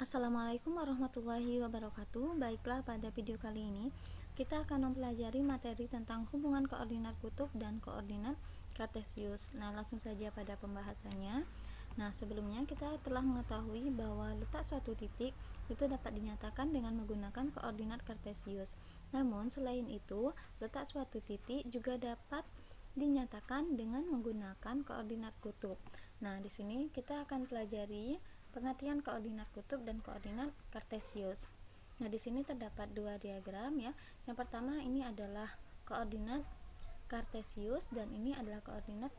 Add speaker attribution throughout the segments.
Speaker 1: Assalamualaikum warahmatullahi wabarakatuh. Baiklah, pada video kali ini kita akan mempelajari materi tentang hubungan koordinat kutub dan koordinat kartesius. Nah, langsung saja pada pembahasannya. Nah, sebelumnya kita telah mengetahui bahwa letak suatu titik itu dapat dinyatakan dengan menggunakan koordinat kartesius. Namun, selain itu, letak suatu titik juga dapat dinyatakan dengan menggunakan koordinat kutub. Nah, di sini kita akan pelajari pengertian koordinat kutub dan koordinat kartesius. Nah, di sini terdapat dua diagram ya. Yang pertama ini adalah koordinat kartesius dan ini adalah koordinat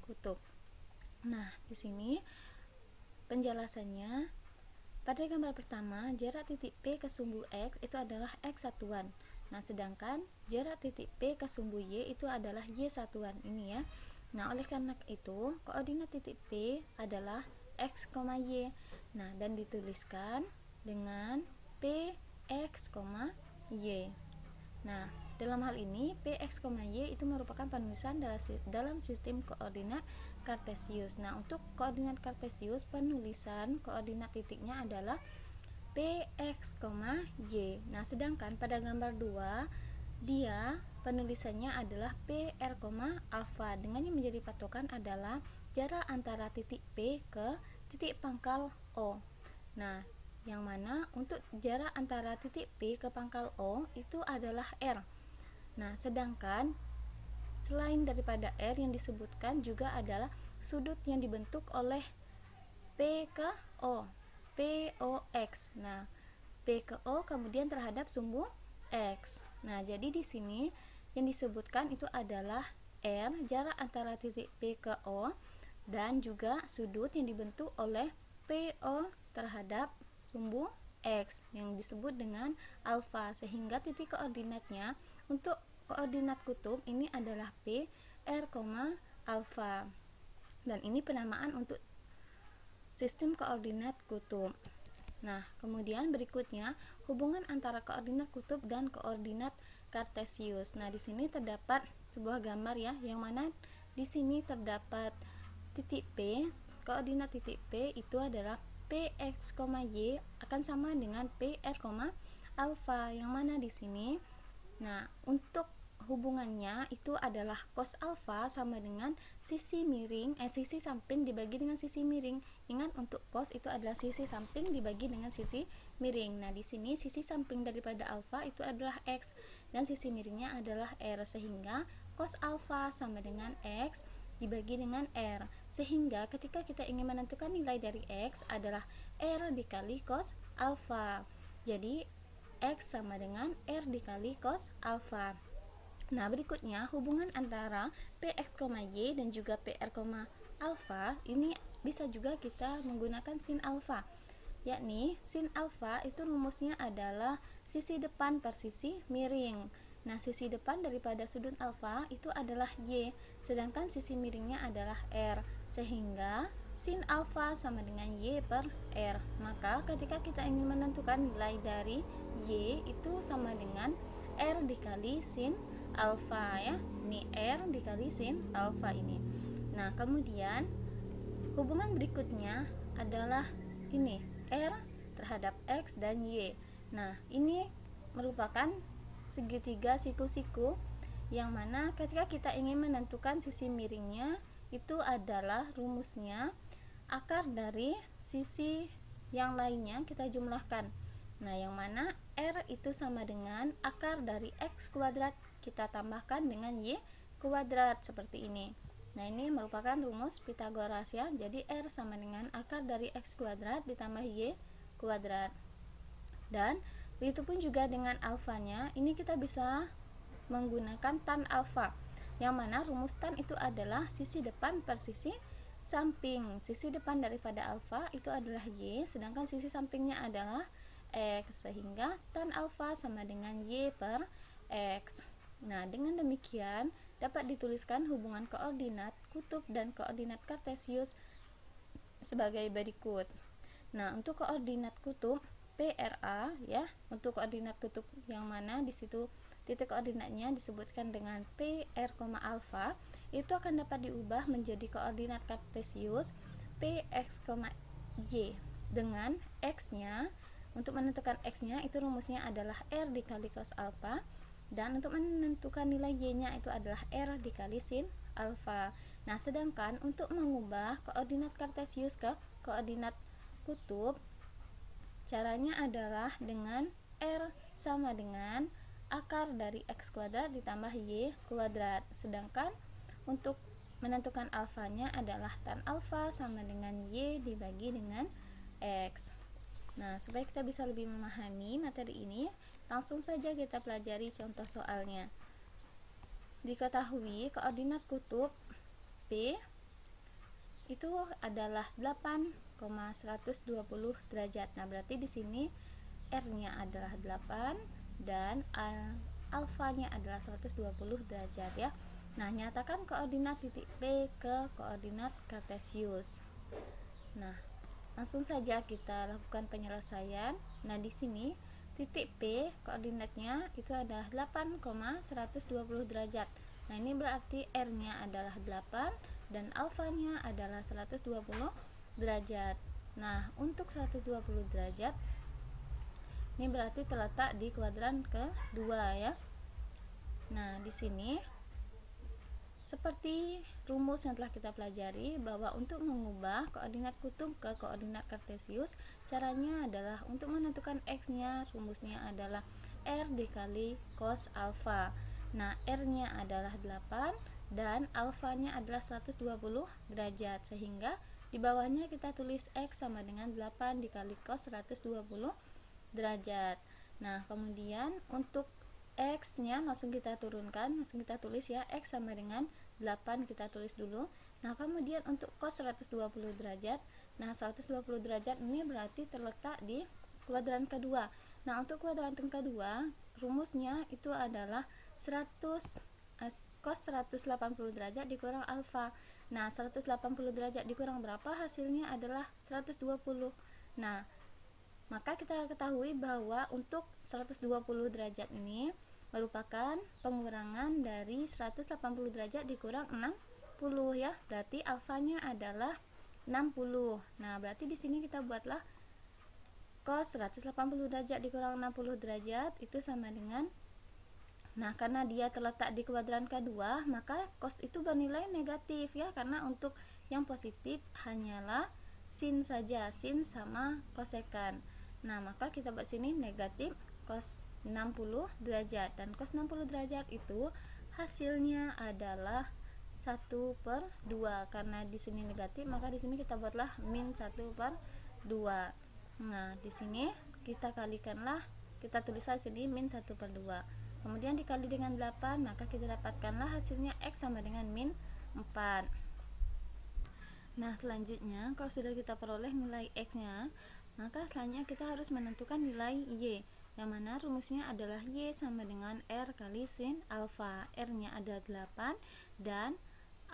Speaker 1: kutub. Nah, di sini penjelasannya pada gambar pertama, jarak titik P ke sumbu X itu adalah X satuan. Nah, sedangkan jarak titik P ke sumbu Y itu adalah Y satuan ini ya. Nah, oleh karena itu, koordinat titik P adalah X, Y. Nah, dan dituliskan dengan PX, Y. Nah, dalam hal ini PX, Y itu merupakan penulisan dalam sistem koordinat kartesius. Nah, untuk koordinat kartesius, penulisan koordinat titiknya adalah PX, Y. Nah, sedangkan pada gambar 2 dia penulisannya adalah PR, alfa dengan yang menjadi patokan adalah jarak antara titik P ke titik pangkal O. Nah, yang mana untuk jarak antara titik P ke pangkal O itu adalah R. Nah, sedangkan selain daripada R yang disebutkan juga adalah sudut yang dibentuk oleh P ke O, POX. Nah, P ke O kemudian terhadap sumbu X. Nah, jadi di sini yang disebutkan itu adalah R, jarak antara titik P ke O, dan juga sudut yang dibentuk oleh PO terhadap sumbu X yang disebut dengan alfa, sehingga titik koordinatnya untuk koordinat kutub ini adalah P, R, alfa. Dan ini penamaan untuk sistem koordinat kutub. Nah, kemudian berikutnya hubungan antara koordinat kutub dan koordinat kartesius. Nah, di sini terdapat sebuah gambar ya, yang mana di sini terdapat titik P, koordinat titik P itu adalah PX, Y akan sama dengan PR, alfa, yang mana di sini. Nah, untuk hubungannya itu adalah cos alfa sama dengan sisi miring sisi samping dibagi dengan sisi miring. Ingat, untuk cos itu adalah sisi samping dibagi dengan sisi miring. Nah, di sini sisi samping daripada alfa itu adalah X dan sisi miringnya adalah R, sehingga cos alfa sama dengan X dibagi dengan R, sehingga ketika kita ingin menentukan nilai dari X adalah R dikali cos alfa. Jadi X sama dengan R dikali cos alfa. Nah, berikutnya hubungan antara PX, Y dan juga PR, alfa ini bisa juga kita menggunakan sin alfa, yakni sin alfa itu rumusnya adalah sisi depan per sisi miring. Nah, sisi depan daripada sudut alfa itu adalah Y, sedangkan sisi miringnya adalah R, sehingga sin alfa sama dengan Y per R. Maka ketika kita ingin menentukan nilai dari Y itu sama dengan R dikali sin alfa ya. Ini R dikali sin alfa ini. Nah, kemudian hubungan berikutnya adalah ini R terhadap X dan Y. Nah, ini merupakan segitiga siku-siku yang mana ketika kita ingin menentukan sisi miringnya itu adalah rumusnya akar dari sisi yang lainnya kita jumlahkan. Nah, yang mana R itu sama dengan akar dari X kuadrat kita tambahkan dengan Y kuadrat seperti ini. Nah, ini merupakan rumus Pitagoras ya. Jadi R sama dengan akar dari X kuadrat ditambah Y kuadrat. Dan begitupun juga dengan alfanya, ini kita bisa menggunakan tan alfa, yang mana rumus tan itu adalah sisi depan per sisi samping. Sisi depan daripada alfa itu adalah Y, sedangkan sisi sampingnya adalah X, sehingga tan alfa sama dengan Y per X. Nah, dengan demikian dapat dituliskan hubungan koordinat kutub dan koordinat kartesius sebagai berikut. Nah, untuk koordinat kutub PRA ya, untuk koordinat kutub yang mana di situ titik koordinatnya disebutkan dengan PR, alfa, itu akan dapat diubah menjadi koordinat kartesius PX, Y. dengan X-nya. Untuk menentukan X-nya itu rumusnya adalah R dikali cos alfa, dan untuk menentukan nilai Y-nya itu adalah R dikali sin alfa. Nah, sedangkan untuk mengubah koordinat kartesius ke koordinat kutub, caranya adalah dengan R sama dengan akar dari X kuadrat ditambah Y kuadrat. Sedangkan untuk menentukan alfanya adalah tan alfa sama dengan Y dibagi dengan X. Nah, supaya kita bisa lebih memahami materi ini, langsung saja kita pelajari contoh soalnya. Diketahui koordinat kutub P itu adalah 8,120 derajat. Nah, berarti di sini R-nya adalah 8 dan alfanya adalah 120 derajat ya. Nah, nyatakan koordinat titik P ke koordinat kartesius. Nah, langsung saja kita lakukan penyelesaian. Nah, di sini titik P koordinatnya itu adalah 8,120 derajat. Nah, ini berarti R-nya adalah 8 dan alfanya adalah 120 derajat. Nah, untuk 120 derajat ini berarti terletak di kuadran kedua ya. Nah, di sini seperti rumus yang telah kita pelajari, bahwa untuk mengubah koordinat kutub ke koordinat kartesius, caranya adalah untuk menentukan X-nya, rumusnya adalah R dikali cos alfa. Nah, R-nya adalah 8 dan alfanya adalah 120 derajat, sehingga di bawahnya kita tulis X sama dengan 8 dikali cos 120 derajat. Nah, kemudian untuk X-nya langsung kita turunkan, langsung kita tulis ya, X sama dengan 8 kita tulis dulu. Nah, kemudian untuk cos 120 derajat, nah 120 derajat ini berarti terletak di kuadran kedua. Nah, untuk kuadran kedua, rumusnya itu adalah 100 cos 180 derajat dikurang alfa. Nah, 180 derajat dikurang berapa? Hasilnya adalah 120. Nah, maka kita ketahui bahwa untuk 120 derajat ini merupakan pengurangan dari 180 derajat dikurang 60 ya. Berarti alfanya adalah 60. Nah, berarti di sini kita buatlah cos 180 derajat dikurang 60 derajat itu sama dengan, nah karena dia terletak di kuadran kedua, maka cos itu bernilai negatif ya, karena untuk yang positif hanyalah sin saja, sin sama kosekan. Nah, maka kita buat sini negatif cos 60 derajat, dan cos 60 derajat itu hasilnya adalah 1/2. Karena di sini negatif, maka di sini kita buatlah min 1/2. Nah, di sini kita kalikanlah, kita tulislah sini min 1/2. Kemudian dikali dengan 8, maka kita dapatkanlah hasilnya X sama dengan min 4. Nah, selanjutnya kalau sudah kita peroleh nilai X-nya, maka selanjutnya kita harus menentukan nilai Y, yang mana rumusnya adalah Y sama dengan R kali sin alfa. R-nya adalah 8 dan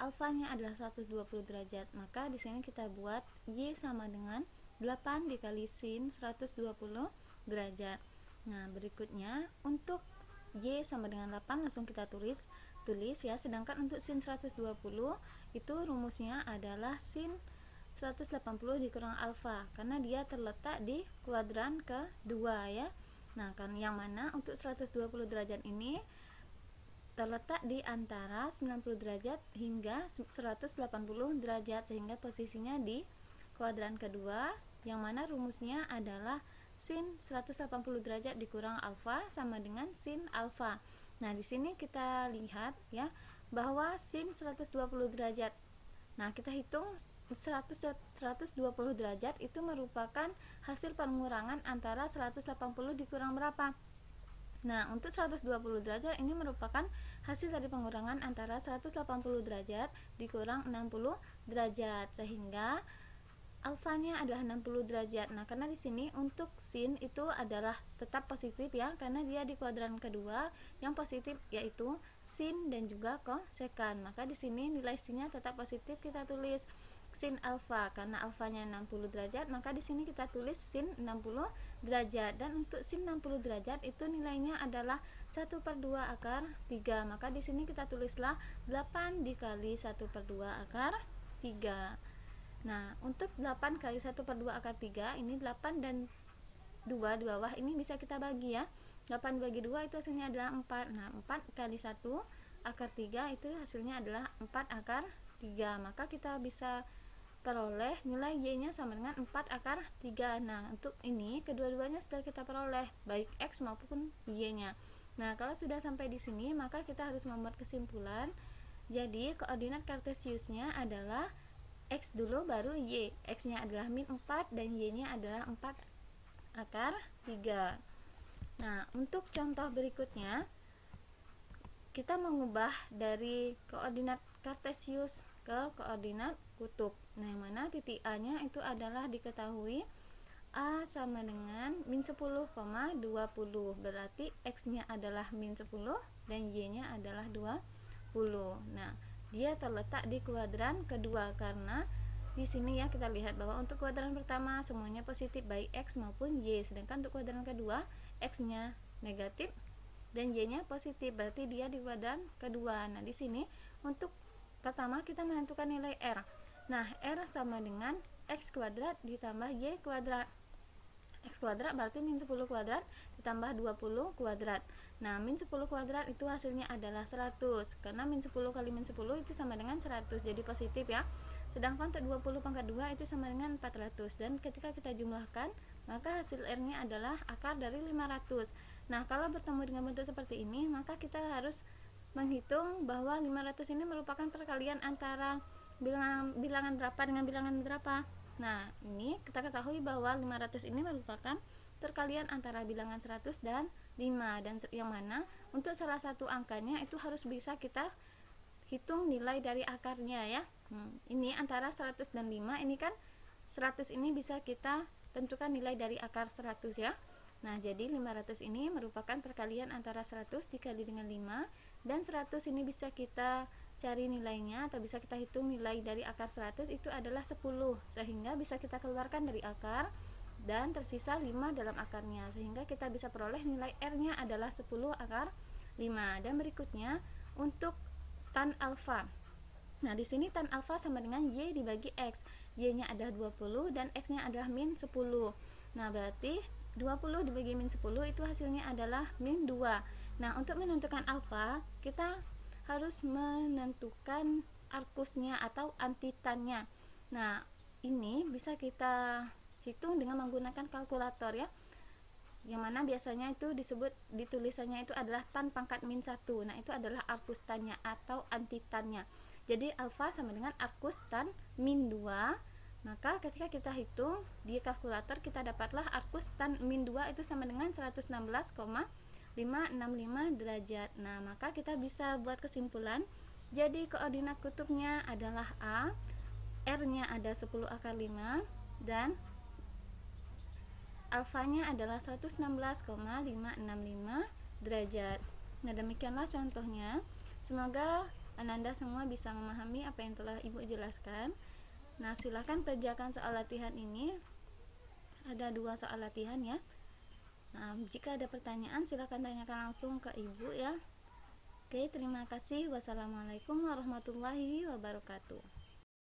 Speaker 1: alfanya adalah 120 derajat. Maka di sini kita buat Y sama dengan 8 dikali sin 120 derajat. Nah, berikutnya untuk Y sama dengan 8 langsung kita tulis ya. Sedangkan untuk sin 120 itu rumusnya adalah sin 180 dikurang alfa, karena dia terletak di kuadran kedua ya. Nah, kan yang mana untuk 120 derajat ini terletak di antara 90 derajat hingga 180 derajat, sehingga posisinya di kuadran kedua, yang mana rumusnya adalah sin 180 derajat dikurang alfa sama dengan sin alfa. Nah, di sini kita lihat ya bahwa sin 120 derajat. Nah, kita hitung 120 derajat itu merupakan hasil pengurangan antara 180 dikurang berapa? Nah, untuk 120 derajat ini merupakan hasil dari pengurangan antara 180 derajat dikurang 60 derajat, sehingga alfanya adalah 60 derajat. Nah, karena di sini untuk sin itu adalah tetap positif ya, karena dia di kuadran kedua yang positif yaitu sin dan juga kosekan. Maka di sini nilai sinnya tetap positif, kita tulis sin alfa. Karena alfanya 60 derajat, maka di sini kita tulis sin 60 derajat. Dan untuk sin 60 derajat itu nilainya adalah 1/2 akar 3. Maka di sini kita tulislah 8 dikali 1/2 akar 3. Nah, untuk 8 kali 1/2 akar 3, ini 8 dan 2 di bawah ini bisa kita bagi ya. 8 bagi 2 itu hasilnya adalah 4. Nah, 4 kali 1 akar 3 itu hasilnya adalah 4 akar 3. Maka kita bisa peroleh nilai Y-nya sama dengan 4 akar 3. Nah, untuk ini kedua-duanya sudah kita peroleh, baik X maupun Y-nya. Nah, kalau sudah sampai di sini, maka kita harus membuat kesimpulan. Jadi, koordinat kartesiusnya adalah X dulu baru Y. X-nya adalah min 4 dan Y-nya adalah 4 akar 3. Nah, untuk contoh berikutnya, kita mengubah dari koordinat kartesius ke koordinat kutub. Nah, yang mana titik A nya itu adalah diketahui A sama dengan min 10,20. Berarti X nya adalah min 10 dan Y nya adalah 20. Nah, dia terletak di kuadran kedua karena di sini ya kita lihat bahwa untuk kuadran pertama semuanya positif baik X maupun Y, sedangkan untuk kuadran kedua X nya negatif dan Y nya positif, berarti dia di kuadran kedua. Nah, di sini untuk pertama kita menentukan nilai R. Nah, R sama dengan X kuadrat ditambah Y kuadrat. X kuadrat berarti min 10 kuadrat ditambah 20 kuadrat. Nah, min 10 kuadrat itu hasilnya adalah 100, karena min 10 kali min 10 itu sama dengan 100, jadi positif ya. Sedangkan untuk 20 pangkat 2 itu sama dengan 400, dan ketika kita jumlahkan maka hasil R nya adalah akar dari 500. Nah, kalau bertemu dengan bentuk seperti ini, maka kita harus menghitung bahwa 500 ini merupakan perkalian antara bilangan berapa dengan bilangan berapa. Nah, ini kita ketahui bahwa 500 ini merupakan perkalian antara bilangan 100 dan 5, dan yang mana untuk salah satu angkanya itu harus bisa kita hitung nilai dari akarnya ya. Ini antara 100 dan 5, ini kan 100 ini bisa kita tentukan nilai dari akar 100 ya. Nah, jadi 500 ini merupakan perkalian antara 100 dikali dengan 5, dan 100 ini bisa kita cari nilainya atau bisa kita hitung nilai dari akar 100 itu adalah 10, sehingga bisa kita keluarkan dari akar dan tersisa 5 dalam akarnya, sehingga kita bisa peroleh nilai R nya adalah 10 akar 5. Dan berikutnya untuk tan alfa. Nah, di sini tan alfa sama dengan Y dibagi X. Y-nya adalah 20 dan X-nya adalah min 10. Nah, berarti 20 dibagi min 10 itu hasilnya adalah min 2. Nah, untuk menentukan alfa, kita harus menentukan arkusnya atau antitannya. Nah, ini bisa kita hitung dengan menggunakan kalkulator ya, yang mana biasanya itu disebut di tulisannya itu adalah tan pangkat min 1. Nah, itu adalah arkus tannya atau antitannya. Jadi alfa sama dengan arkus tan min 2. Maka ketika kita hitung di kalkulator, kita dapatlah arkus tan min 2 itu sama dengan 116,565 derajat. Nah, maka kita bisa buat kesimpulan. Jadi koordinat kutubnya adalah A, R-nya ada 10 akar 5, dan alfanya adalah 116,565 derajat. Nah, demikianlah contohnya. Semoga Anda semua bisa memahami apa yang telah Ibu jelaskan. Nah, silakan kerjakan soal latihan ini. Ada 2 soal latihan ya. Nah, jika ada pertanyaan silakan tanyakan langsung ke Ibu ya. Oke, terima kasih. Wassalamualaikum warahmatullahi wabarakatuh.